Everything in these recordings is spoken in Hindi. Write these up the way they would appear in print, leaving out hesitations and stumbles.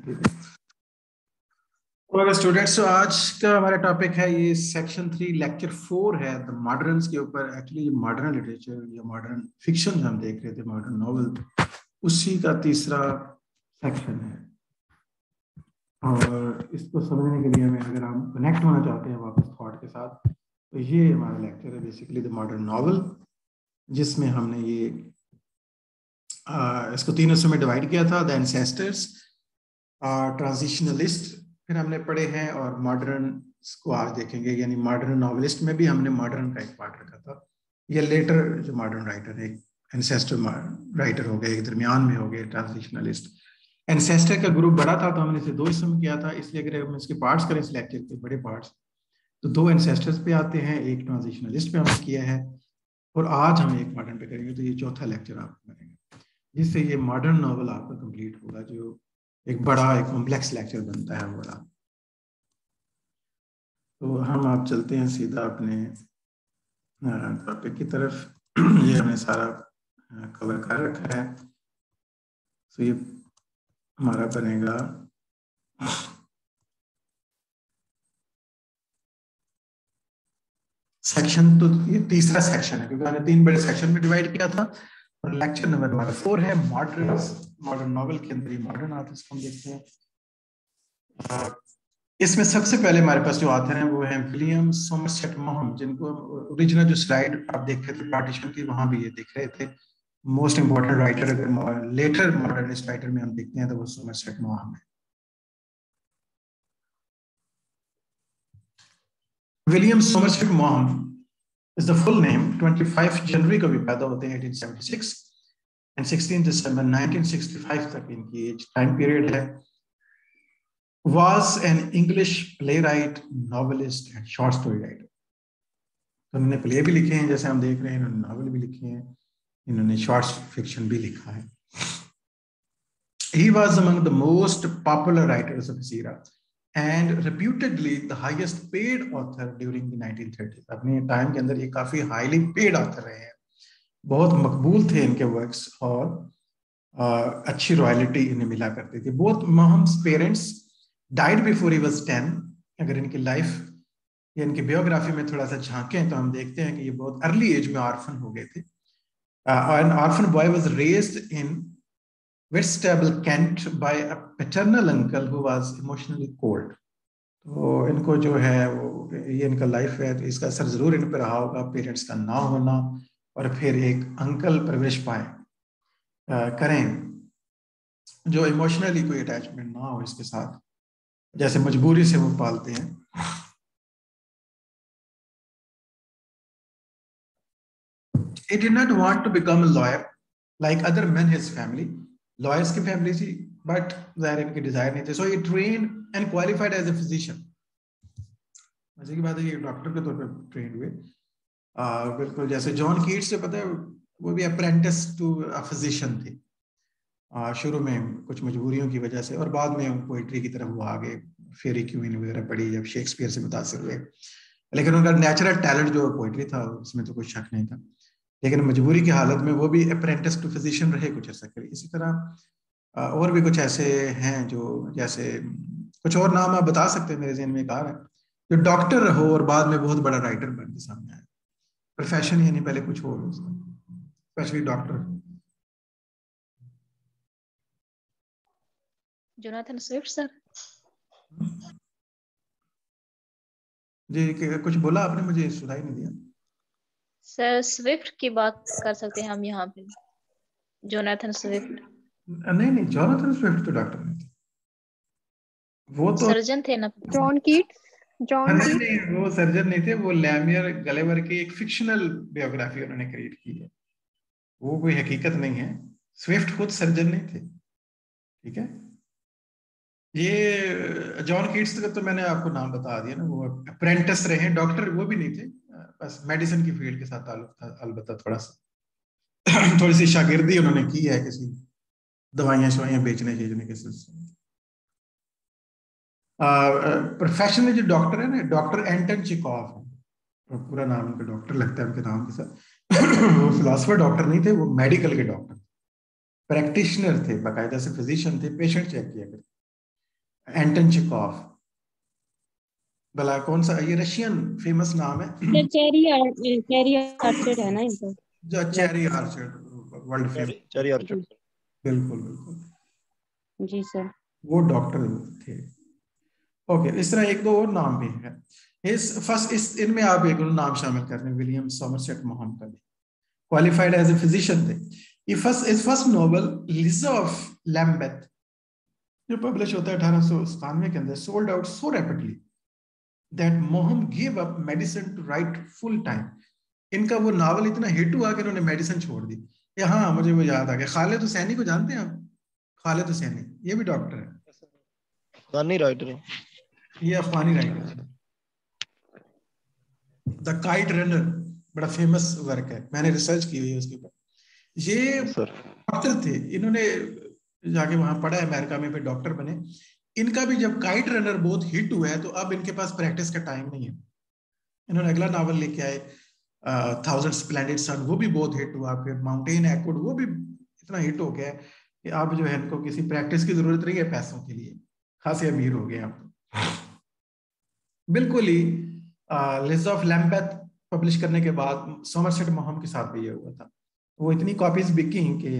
ठीक है। तो स्टूडेंट्स, तो आज का हमारा टॉपिक है ये सेक्शन 3 लेक्चर 4 है द मॉडर्न्स के ऊपर। एक्चुअली ये मॉडर्न लिटरेचर या मॉडर्न फिक्शन हम देख रहे थे, मॉडर्न नॉवल, उसी का तीसरा सेक्शन है। और इसको समझने के लिए हमें, अगर हम कनेक्ट होना चाहते हैं वापस थॉट के साथ, तो ये हमारा लेक्चर है बेसिकली द मॉडर्न नॉवल, जिसमें हमने ये इसको तीन हिस्सों में डिवाइड किया था। द एंसेस्टर्स, ट्रांजिशनलिस्ट फिर हमने पढ़े हैं, और मॉडर्न को आज देखेंगे। यानी मॉडर्न नॉवलिस्ट में भी हमने मॉडर्न का एक पार्ट रखा था। ये लेटर जो मॉडर्न राइटर है, एंसेस्टर राइटर हो गए, एक दरमियान में हो गए ट्रांजिशनलिस्ट। एंसेस्टर का ग्रुप बड़ा था तो हमने इसे दो हिस्सों में किया था, इसलिए अगर हम इसके पार्ट्स करें इस लेक्चर के बड़े पार्ट्स, तो दो एंसेस्टर्स पे आते हैं, एक ट्रांजिशनलिस्ट पे हमने किया है, और आज हम एक मॉडर्न पे करेंगे। तो ये चौथा लेक्चर आप करेंगे, जिससे ये मॉडर्न नॉवल आपका कंप्लीट होगा, जो एक बड़ा एक कॉम्प्लेक्स लेक्चर बनता है बड़ा। तो हम आप चलते हैं सीधा अपने टॉपिक की तरफ। ये हमने सारा कवर कर रखा है। तो ये हमारा बनेगा सेक्शन, तो ये तीसरा सेक्शन है क्योंकि हमने तीन बड़े सेक्शन में डिवाइड किया था। और लेक्चर नंबर हमारा 4 है मॉडर्न नॉवल के अंदर। मॉडर्न ऑथर्स को हम देखते हैं। इसमें सबसे पहले हमारे पास जो ऑथर हैं वो है विलियम सोमरसेट मॉहम, जिनको ओरिजिनल जो स्लाइड आप देख रहे थे पार्टीशन की, वहां भी ये दिख रहे थे। मोस्ट इंपॉर्टेंट राइटर, अगर लेटर मॉडर्निस्ट राइटर में हम देखते हैं तो वो सोमरसेट मॉहम है। William Somerset Maugham is the full name. 25 जनवरी को भी पैदा होते हैं 1876, एंड 16 दिसंबर 1965 तक इनकी एज टाइम पीरियड है। Was an English playwright, novelist and short story writer. तो इन्होंने प्ले भी लिखे हैं जैसे हम देख रहे हैं, इन्होंने नॉवल भी लिखे हैं, इन्होंने शॉर्ट फिक्शन भी लिखा है। He was among the most popular writers of his era and reputedly the highest paid author during the 1930s. अपने टाइम के अंदर ये काफी हाईली पेड ऑथर रहे हैं, बहुत मकबूल थे इनके वर्क्स, और अच्छी रॉयल्टी इन्हें मिला करती थी। Both Maugham's parents died before he was 10. अगर इनकी लाइफ या इनकी बायोग्राफी में थोड़ा सा झांकें तो हम देखते हैं कि ये बहुत अर्ली एज में ऑर्फन हो गए थे। An orphan boy was raised in Whitstable, Kent by a paternal uncle who was emotionally cold. तो इनको जो है वो ये इनका लाइफ है, तो इसका असर जरूर इन पर रहा होगा, पेरेंट्स का ना होना, और फिर एक अंकल परवरिश पाए करें जो इमोशनली कोई अटैचमेंट ना हो इसके साथ, जैसे मजबूरी से वो पालते हैं। He did not want to become a lawyer like other men in his family. Lawyers की फैमिली थी, बट ज़ाहिर इनके डिजायर नहीं थे। So he trained and qualified as a physician. मजे की बात है, ये डॉक्टर के तौर पे ट्रेंड हुए। बिल्कुल जैसे जॉन कीट्स से, पता है, वो भी अप्रेंटिस टू अ फिजिशियन थे शुरू में कुछ मजबूरियों की वजह से, और बाद में पोइट्री की तरफ वो आ गए। फेरी क्वीन वगैरह पढ़ी जब शेक्सपियर से मुतासिर हुए, लेकिन उनका नेचुरल टैलेंट जो पोइट्री था उसमें तो कोई शक नहीं था, लेकिन मजबूरी की हालत में वो भी अप्रेंटिस टू फिजिशियन रहे कुछ अर्सा के लिए। इसी तरह और भी कुछ ऐसे हैं जो, जैसे कुछ और नाम आप बता सकते हैं, मेरे ज़हन में एक आ रहा है, जो डॉक्टर हो और बाद में बहुत बड़ा राइटर बन के सामने आया। प्रोफेशन यानी पहले कुछ और उसका, specially doctor. Jonathan Swift sir. जी कुछ बोला आपने, मुझे सुनाई नहीं दिया। सर स्विफ्ट की बात कर सकते हैं हम यहाँ पे, जोनाथन स्विफ्ट। नहीं, जोनाथन स्विफ्ट तो डॉक्टर नहीं थे, वो तो सर्जन थे ना। John Keats. नहीं, वो सर्जन नहीं थे, वो लैमियर गलेवर की एक फिक्शनल बायोग्राफी उन्होंने क्रिएट की है, वो कोई हकीकत नहीं है। स्विफ्ट खुद सर्जन नहीं थे, ठीक है। ये जॉन कीट्स का तो मैंने आपको नाम बता दिया ना, वो अप्रेंटिस रहे, डॉक्टर वो भी नहीं थे, बस मेडिसिन की फील्ड के साथ ताल्लुक था, अलबत्ता थोड़ा सा थोड़ी सी शागिर्दी उन्होंने की है किसी दवाइयां शवाइयां बेचने के सिलसिले में। प्रोफेशनल जो डॉक्टर है ना, डॉक्टर एंटन चिकॉफ है, पूरा नाम उनका डॉक्टर लगता है उनके नाम के साथ। वो फिलोसफर डॉक्टर नहीं थे, वो मेडिकल के डॉक्टर, प्रैक्टिशनर थे, बाकायदा से फिजिशियन थे, पेशेंट चेक किया करते। एंटन चिकोव, भला कौन सा, ये रशियन फेमस नाम है। चेरी आर्चर्ड है ना इनका, जो cherry orchard, world famous. Cherry orchard, बिल्कुल बिल्कुल जी सर। वो डॉक्टर थे। ओके, इस तरह एक दो और नाम भी है। इस इनमें आप एक नाम शामिल कर रहे हैं, विलियम सोमरसेट मॉहम का भी, क्वालिफाइड एज ए फिजिशियन थे। इस first novel Liza of Lambeth जो पब्लिश होता है 1897 के अंदर, sold out so rapidly that Maugham give up medicine to write full time. इनका वो नावल इतना हिट हुआ कि इन्होंने मेडिसिन छोड़ दी। ये हाँ, मुझे वो याद आ गया, खालिद हुसैनी को जानते हैं आप? खालिद हुसैनी, ये भी डॉक्टर है, अफगानी राइटर है, ये अफगानी राइटर है। द काइट रनर बड़ा फेमस वर्क है, मैंने रिसर्च की हुई है उसके ऊपर। ये डॉक्टर थे, इन्होंने जाके वहां पढ़ा अमेरिका में, फिर डॉक्टर बने। इनका भी जब काइट रनर बहुत हिट हुआ है तो अब इनके पास प्रैक्टिस का टाइम नहीं है। इन्होंने अगला नावल लेके आए थाउजेंड स्प्लेंडेड सन, वो भी बहुत हिट हुआ। फिर माउंटेन एक्वुड, वो भी इतना हिट हो गया कि अब जो है इनको किसी प्रैक्टिस की जरूरत नहीं है पैसों के लिए, खासे अमीर हो गए आप। बिल्कुल ही लिज ऑफ लैम्बेथ पब्लिश करने के बाद सोमरसेट मॉहम के साथ भी ये हुआ था। वो इतनी कॉपीज बिकी कि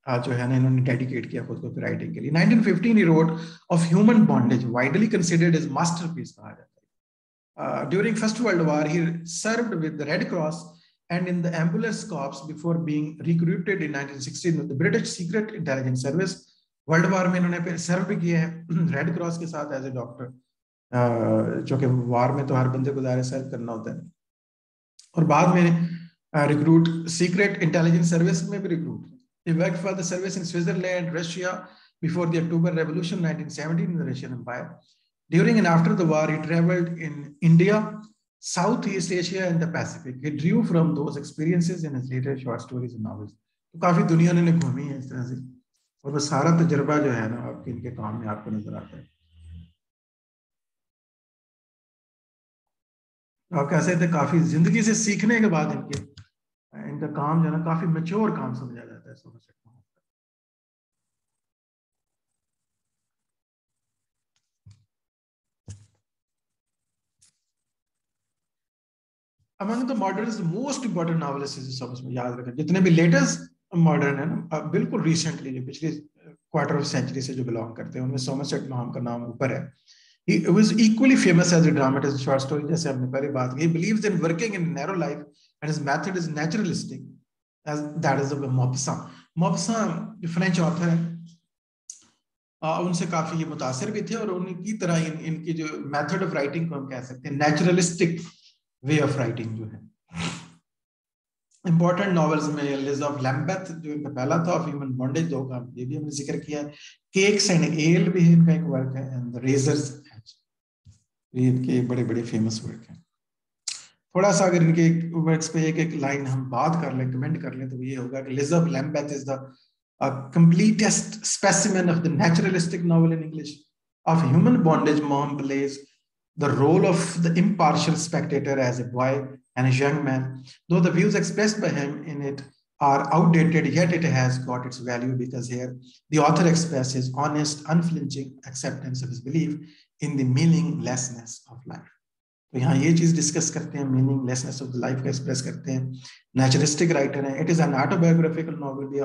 जो है ना इन्होंने डेडिकेट किया खुद को राइटिंग के लिए। 1915 he wrote of human bondage, widely considered as masterpiece कहा जाता है। During First World War he served with the Red Cross and in the ambulance corps before being recruited in 1916 with the British Secret Intelligence Service। World war में इन्होंने सर्व भी किया है रेड क्रॉस के साथ एज ए डॉक्टर, जो कि वार में तो हर बंदे को ज़ाहिर सर्व करना होता है। और बाद में रिक्रूट सीक्रेट इंटेलिजेंस सर्विस में भी recruit. He worked for the service in Switzerland, Russia before the October Revolution 1917 in the Russian Empire. During and after the war, he traveled in India, Southeast Asia and the Pacific. He drew from those experiences in his later short stories and novels. तो काफी दुनिया ने घूमी है इस तरह से, और वो सारा तजुर्बा जो है ना आपके इनके काम में आपको नजर आता है। आप कह सकते हैं काफी जिंदगी से सीखने के बाद इनका काम जो है ना काफी मैच्योर काम समझा जाता है सोमरसेट मॉहम का। Among the moderns, the most important novelist is समझ में याद रखें, जितने भी लेटेस्ट मॉडर्न है ना, बिल्कुल रिसेंटली जो पिछले क्वार्टर ऑफ सेंचुरी से जो बिलोंग करते हैं, उनमें सोमरसेट मॉहम का नाम ऊपर है। He was equally famous as a dramatist, short story, जैसे हमने पहले बात की। He believes in working in narrow life and his method is naturalistic, as that is of Maupassant. Maupassant जो फ्रेंच ऑथर है, उनसे काफी ये मुतासिर भी थे, और उनकी तरह इनकी जो मेथड ऑफ राइटिंग को हम कह सकते हैं नेचुरलिस्टिक वे ऑफ राइटिंग जो है। इंपॉर्टेंट नॉवेल्स में लिज ऑफ लैम्बेथ जो इनका पहला था, ऑफ ह्यूमन बॉन्डेज दो का ये भी हमने जिक्र किया है। केक्स एंड एल भी इनका एक वर्क है, एंड द रेजर्स एज, ये इनके बड़े बड़े फेमस वर्क हैं। थोड़ा सा अगर इनके वर्क्स पे एक एक लाइन हम बात कर लें, कमेंट कर लें, तो ये होगा कि Liza of Lambeth is the completest specimen of the naturalistic novel in English. Of human bondage, Maugham plays the role of the impartial spectator as a boy and a young man. Though the views expressed by him in it are outdated, yet it has got its value because here the author expresses honest, unflinching acceptance of his belief in the meaninglessness of life. तो यहाँ ये चीज डिस्कस करते हैं, मीनिंगलेसनेस ऑफ द लाइफ का एक्सप्रेस करते हैं। नेचुरिस्टिक राइटर है। It is an autobiographical novel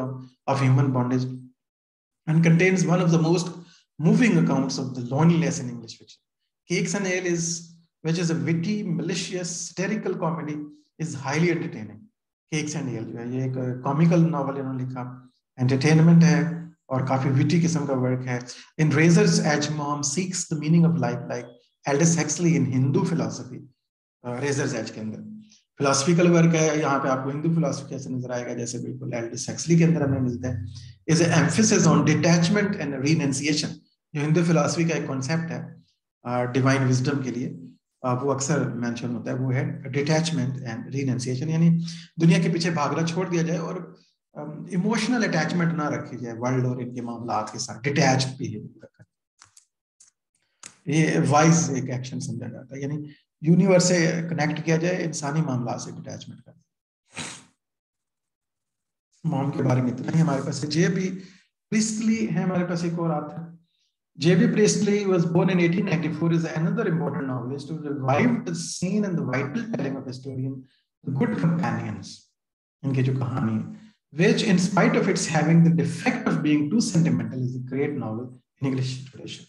of human bondage and contains one of the most moving accounts of the loneliness in English fiction. Cakes and Ale is which is a witty, malicious, satirical comedy, is highly entertaining. Cakes and Ale जो है ये एक कॉमिकल नॉवल इन्होंने लिखा, एंटरटेनमेंट है और काफी विटी किस्म का वर्क है। In Razor's Edge Maugham seeks the meaning of life like Aldous Huxley in Hindu philosophy. Razor's Edge के अंदर फिलोसफिकल वर्क है, यहाँ पे आपको हिंदू फिलोसफी कैसे नजर आएगा, जैसे बिल्कुल एल्डस हेक्सली के अंदर हमें मिलता है। Is emphasis on detachment and renunciation, जो हिंदू फिलोसफी का एक कॉन्सेप्ट है डिवाइन विजडम के लिए, वो अक्सर मेंशन होता है, वो है डिटैचमेंट एंड रिनंसिएशन, यानी दुनिया के पीछे भागना छोड़ दिया जाए और इमोशनल अटैचमेंट ना रखी जाए वर्ल्ड और इनके मामलात के साथ, डिटैच बिहेवियर रखा। ये वाइज एक एक्शन समझा जाता है, यानी यूनिवर्स से कनेक्ट किया जाए, इंसानी मामला से डिटैचमेंट कर। मॉम के बारे में इतना ही हमारे पास है। जे भी प्रिस्टली है हमारे पास एक और author, J.B. Priestley was born in 1894, is another important novelist who revived the scene and the vital telling of historian, The Good Companions, इनकी जो कहानी है, which in spite of its having the defect of being too sentimental is a great novel in English tradition.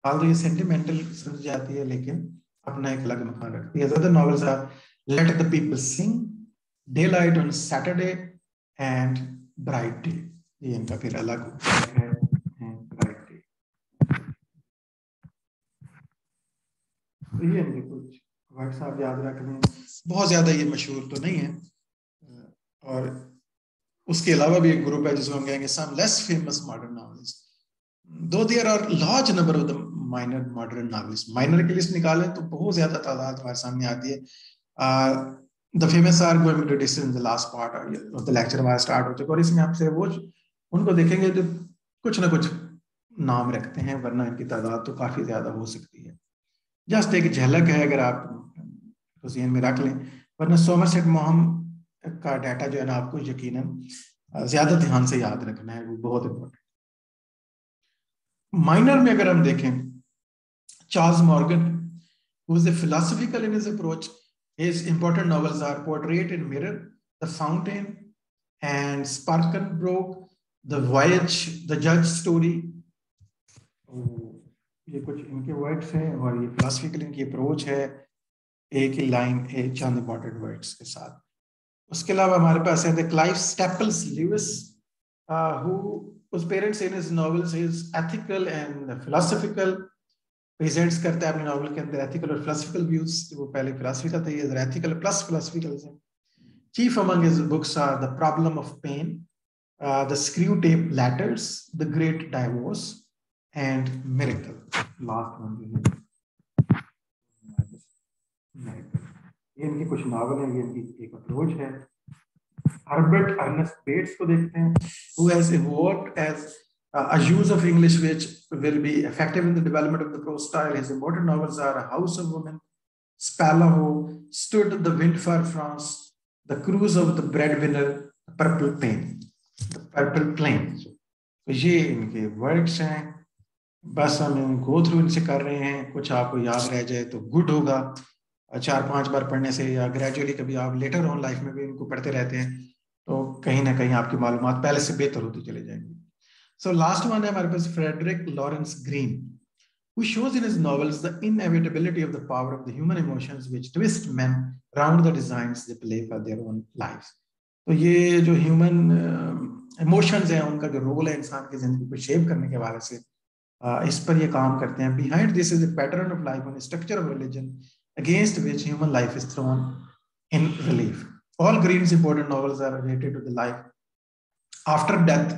Although ये sentimental समझ जाती है, लेकिन अपना एक अलग मकान रखती है. His other novels are Let the People Sing, Daylight on Saturday, and Bright Day. ये इनका फिर अलग है, Bright Day. तो ये इनके कुछ वर्ड्स आप याद रख लें. बहुत ज्यादा ये मशहूर तो नहीं है, और उसके अलावा भी एक ग्रुप है जिसको हम कहेंगे some less famous modern novelists. Though there are large number of the minor modern novelists. Minor की लिस्ट निकालें तो बहुत ज्यादा तादाद हमारे सामने आती है. The famous are going to discuss in the last part of the lecture हमारा स्टार्ट हो चुका, और इसमें आपसे वो उनको देखेंगे तो कुछ ना कुछ नाम रखते हैं, वरना इनकी तादाद तो काफी ज्यादा हो सकती है. जस्ट एक झलक है अगर आप तो ज़हन में रख लें, वरना सोमरसेट मॉहम का डाटा जो है ना आपको यकीनन ज्यादा ध्यान से याद रखना है, वो बहुत इंपॉर्टेंट. माइनर में अगर हम देखें, Charles Morgan, who is a philosophical in his approach. His important novels are Portrait in Mirror, The Fountain, and Sparkenbrook, The Voyage, The Judge Story. ये कुछ इनके वर्ड्स हैं, और ये फिलोसफिकल इनकी अप्रोच है, एक ही लाइन एक चंद इंपॉर्टेंट वर्ड्स के साथ. उसके अलावा हमारे पास है Clive Staples Lewis, whose parents in his novels is ethical and philosophical. Presents करता है अपने नॉवल के अंदर एथिकल और फिलोसफिकल व्यूज. वो पहले फिलोसफी का था, ये एथिकल प्लस फिलोसफिकल है. Chief among his books are the Problem of Pain, the Screwtape Letters, the Great Divorce, and Miracle. Last one जो है ये इनकी कुछ नॉवल है, ये इनकी एक अप्रोच है. हर्बर्ट अर्नेस्ट बेट्स को देखते हैं, who has evolved as a use of English which will be effective in the development of the prose style. His important novels are A House of Women, Spalaho, Stood the Wind for France, The Cruise of the Breadwinner, The Purple Plain. The Purple Plain. तो ये इनके वर्ड्स हैं. बस हम गो थ्रू इनसे कर रहे हैं, कुछ आपको याद रह जाए तो गुड होगा. 4-5 बार पढ़ने से, या ग्रेजुअली कभी आप लेटर ऑन लाइफ में भी इनको पढ़ते रहते हैं, तो कहीं ना कहीं आपकी मालूमात पहले से बेहतर होती चले जाएंगी. So last one है हमारे पास Frederick Lawrence Green, who shows in his novels the inevitability of the power of the human emotions which twist men around the designs they play for their own lives. तो ये जो ह्यूमन इमोशंस हैं, उनका जो रोल है इंसान की जिंदगी को शेप करने के हवाले से, इस पर ये काम करते हैं. Behind this is a pattern of life and a structure of religion against which human life is thrown in relief. All Green's important novels are related to the life after death.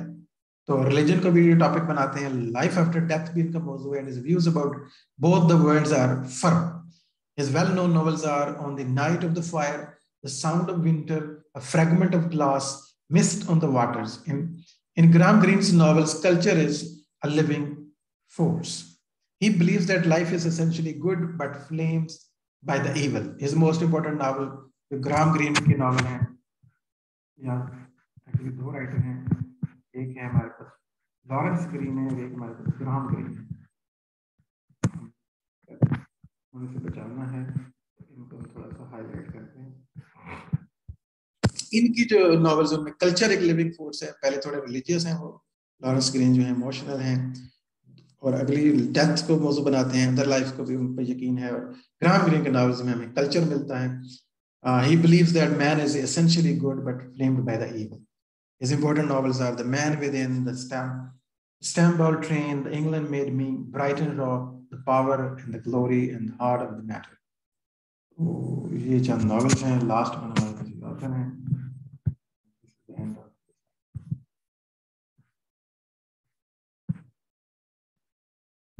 तो रिलीजन को भी टॉपिक बनाते हैं, लाइफ आफ्टर डेथ भी इनका मौजू है, and his views about both the worlds are firm. His well known novels are on the Night of the Fire, the Sound of Winter, a Fragment of Glass, Mist on the Waters. In Graham Greene's novels culture is a living force. He believes that life is essentially good but flames by the evil. His most important novel जो ग्राहम ग्रीन के नॉवेल हैं, या एक्चुअली दो राइटर हैं, एक है हमारे पास लॉरेंस ग्रीन है, और एक हमारे पास ग्राहम ग्रीन है. उन्हें से बचाना है, इनको थोड़ा सा हाईलाइट करते हैं. इनकी जो नॉवेल्स उनमें कल्चर एक लिविंग फोर्स है. पहले थोड़े रिलीजियस हैं वो, लॉरेंस ग्रीन जो है इमोशनल हैं, और अगली डेथ को मौजू बनाते हैं, अदर लाइफ को भी उन पर यकीन है. और ग्राहम ग्रीन के नॉवेल्स में हमें कल्चर मिलता है. He believes that man is essentially good but framed by the evil. His important novels are The Man Within, The Stamball Train, The England Made Me, Bright and Raw, The Power and the Glory, and The Heart of the Matter. ये चंद novels हैं. Last one